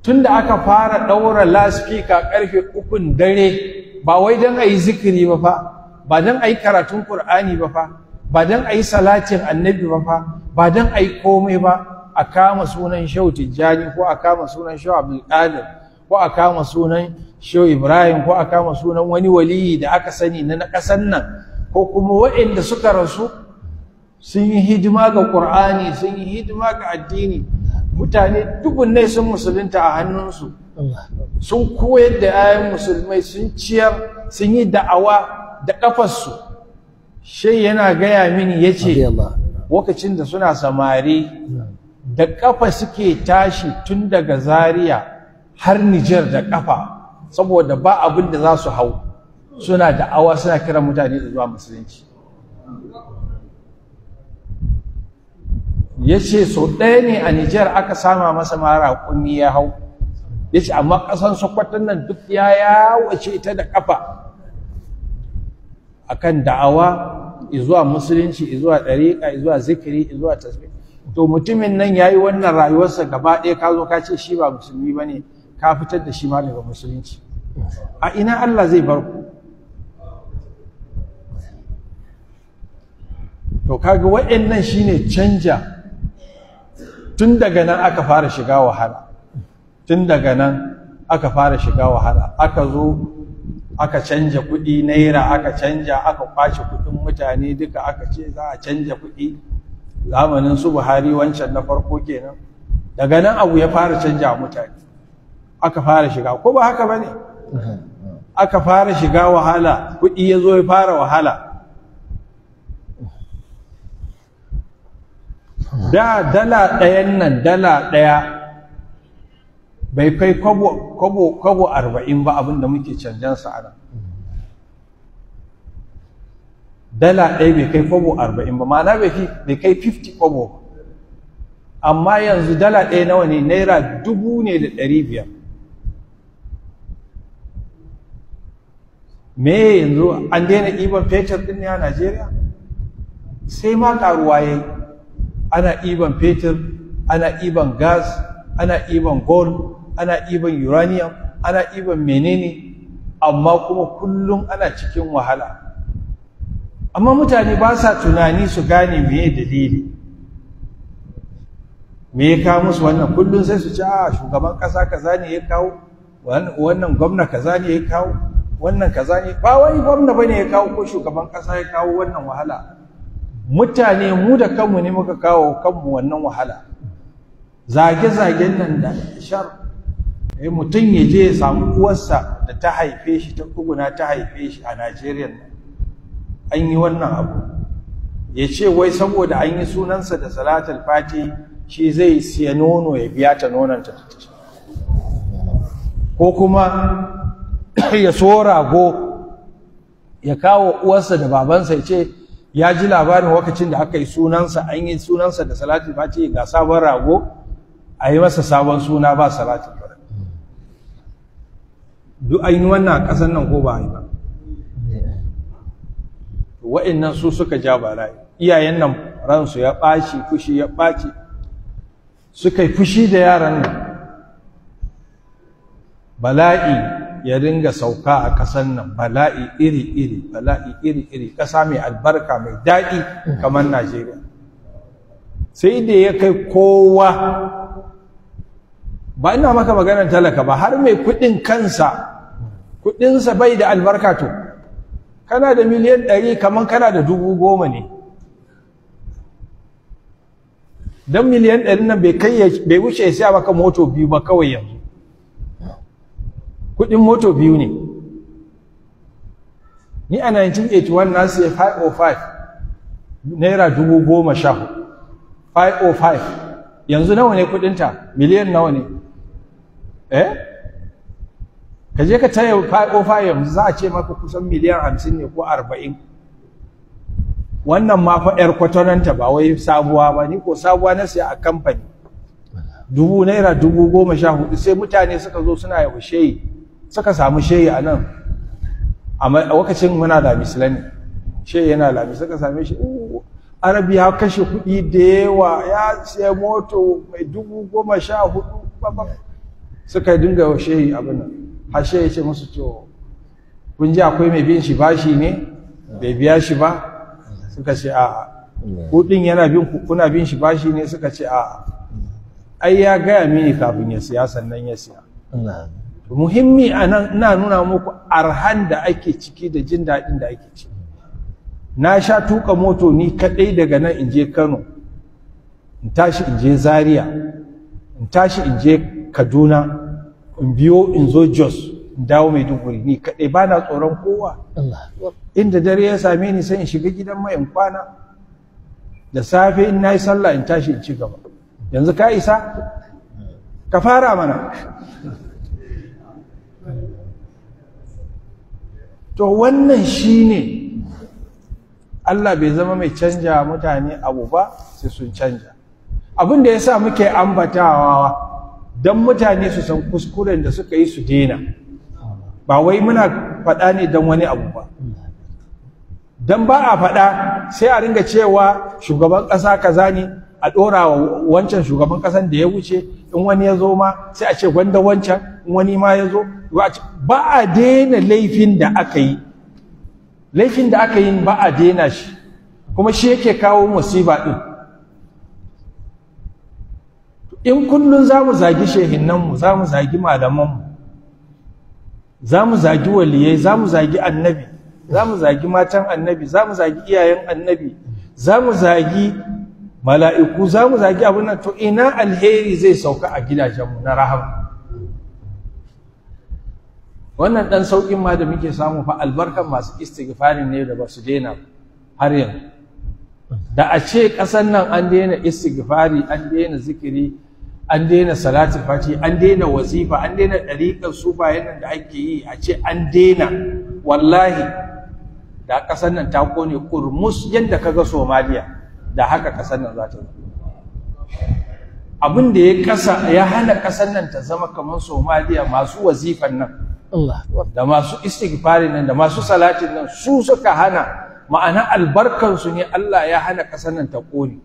tunda aka fara ɗaura laspika ƙarfe 3 dare ba wai don a yi zikiri ba fa, ba don a yi karatun ƙur'ani ba fa, ba don a yi salatin annabi ba fa, ba don a yi komai ba, a kama sunan Shehu Tijjani ko a kama sunan Shehu Abdulkadir ko a kama sunan Shehu Ibrahim ko a kama sunan wani waliyi da aka sani na ƙasan nan, ko kuma waɗanda suka rasu sun yi hidima ga ƙur'ani, sun yi hidima ga addini, mutane dubunnai sun musulunta a hannunsu, sun koyar da 'ya'yan musulmai, sun ciyar, sun yi da'awa da ƙafarsu. Shai yana gaya mini ya ce lokacin da suna samari da ƙafa suke tashi tun daga Zaria har Nijar da ƙafa, saboda ba abin da za su hau, suna da'awa suna kiran mutane da zuwa musulunci. Ya ce sau ɗaya ne a Nijar aka sama masa mara kunni ya hau, ya ce amma ƙasan Sokoton nan duk ya yawace ta da ƙafa akan da'awa zuwa musulunci, zuwa ɗariƙa, zuwa zikiri, zuwa tasbih. To mutumin nan ya yi wannan rayuwarsa gaba ɗaya, ka zo ka ce shi ba musulmi ba ne, ka fitar da shi ma daga musulunci. A ina Allah zai bar ku? To kaga waɗannan shine canja. Tun daga nan aka fara shiga wahala, tun daga nan aka fara shiga wahala, aka zo aka canja kuɗi naira, aka canja, aka kwace kuɗin mutane duka, aka ce za a canja kuɗi zamanin su Buhari wancan na farko kenan. Daga nan abu ya fara canja mutane, aka fara shiga, ko ba haka bane? Aka fara shiga wahala, kuɗi ya zo ya fara wahala. Da dala ɗayan nan, dala ɗaya bai kai kwabo 40 ba abinda muke canjansa a nan. Dala ɗaya bai kai kwabo 40 ba, ma'ana bai kai 50 kwabo ba. Amma yanzu dala ɗaya nawa ne? Naira 1,500. Me yanzu an daina ɗiban fetur ɗin ne a Najeriya? Sai ma ƙaruwa ya yi. Ana ɗiban fetur, ana ɗiban gas, ana ɗiban gold, ana ɗiban uranium, ana ɗiban menene, amma kuma kullum ana cikin wahala. Amma mutane ba sa tunani su gane meye dalili, me ya kawo musu wannan. Kullum sai su ce a shugaban ƙasa kaza ne ya kawo, wannan gwamna kaza ne ya kawo, wannan kaza ne. Ba wai gwamna bane ya kawo ko shugaban ƙasa ya kawo wannan wahala. Mutane mu da kanmu ne muka kawo kanmu wannan wahala. Zage-zagen nan da shar, mutum ya je ya samu uwarsa da ta haife shi, ta kuguna ta haife shi a Najeriya nan, an yi wannan abu, ya ce wai saboda an yi sunansa da Salatul Fati shi zai siya nono ya biya ta nonanta ta ci, ko kuma ya so rago ya kawo uwarsa da babansa ya ce ya ji labarin lokacin da aka yi sunansa, an yi sunansa da Salatul Fati, ga sabon rago a yi masa sabon suna ba Salatul Fati. Duk an yi wannan a ƙasar nan ko ba a yi ba? Wa'annan su suka ja bala'i. Iyayen nan ransu ya ɓaci, fushi ya ɓaci, suka yi fushi da yaran nan. Bala'i ya ringa sauka a ƙasar nan, bala'i iri-iri, bala'i iri-iri, ƙasa mai albarka mai daɗi kamar Najeriya. Sai da ya kai kowa, ba ina maka maganar talaka ba, har mai kuɗin kansa, kuɗinsa bai da albarka to. Kana da miliyan 100 kamar kana da 10,000 ne. Don miliyan 100 nan bai wuce ya siya maka moto 2 ba kawai yanzu. Kudin moto 2 ne. Ni a 1981 na siya 505 naira 10,014. 505 yanzu nawa ne kudinta? Miliyan nawa ne? Ka je ka taya 505 yanzu za a ce maka kusan miliyan 50 ne ko 40. Wannan ma fa yar kwatonanta ba wai sabuwa ba, ni ko sabuwa na siya a kamfani. Naira 10,014 sai mutane suka zo suna yawa sheyi, suka samu sheyi a nan a lokacin muna da misalani, sheyi yana lami, suka same shi Arabi ya kashe kuɗi da yawa, ya siya moto mai 14,000. suka dinga wa shehi abin nan har shehi ce musu to kun ji akwai mai bin shi bashi ne bai biya shi ba suka ce a'a kudin yana bin ku kuna bin shi bashi ne suka ce a'a ai ya gaya mini kafin ya siya sannan ya siya muhimmi anan ina nuna muku arhan da ake ciki da jin daɗin da ake ciki na sha tuka moto ni kadai daga nan in je Kano in tashi in je Zaria in tashi in je Kaduna in biyo in zo Jos in dawo Maiduguri ni kadai ba na tsoron kowa inda dare ya same ni sai in shiga gidan mai in kwana da safe in nayi sallah in tashi in ci gaba yanzu ka isa ka fara mana to wannan shine Allah bai zama mai canja mutane abu ba sai sun canja abin da yasa muke ambatawa dan mutane su san kuskuren da suka yi su dena ba wai muna faɗa ne dan wani abu ba dan ba a faɗa sai a ringa cewa shugaban ƙasa kaza ne a ɗora wa wancan shugaban ƙasan da ya wuce in wani ya zo ma sai a ce gwanda wancan in wani ma ya zo ba a daina laifin da aka yi ba a daina shi kuma shi yake kawo musiba ɗin in kullum za mu zagi shehinanmu za mu zagi malamanmu za mu zagi waliyai za mu zagi annabi za mu zagi matan annabi za mu zagi iyayen annabi za mu zagi mala'iku za mu zagi abin nan to ina alheri zai sauka a gidajenmu na rahama wannan ɗan sauƙin ma da muke samu fa albarkan masu istighfarin ne da ba su daina har yanzu da a ce ƙasar nan an daina istighfari an daina zikiri an daina salatin fati an daina wazifa an daina ɗariƙar sufayen nan da ake yi a ce an daina wallahi da ƙasar nan ta kone kurmus yadda kaga Somaliya da haka ƙasar nan za ta zama abin da ya hana ƙasar nan ta zama kamar Somaliya masu wazifan nan da masu istighfarin nan da masu salatin nan su suka hana ma'ana albarkansu ne Allah ya hana ƙasar nan ta ƙone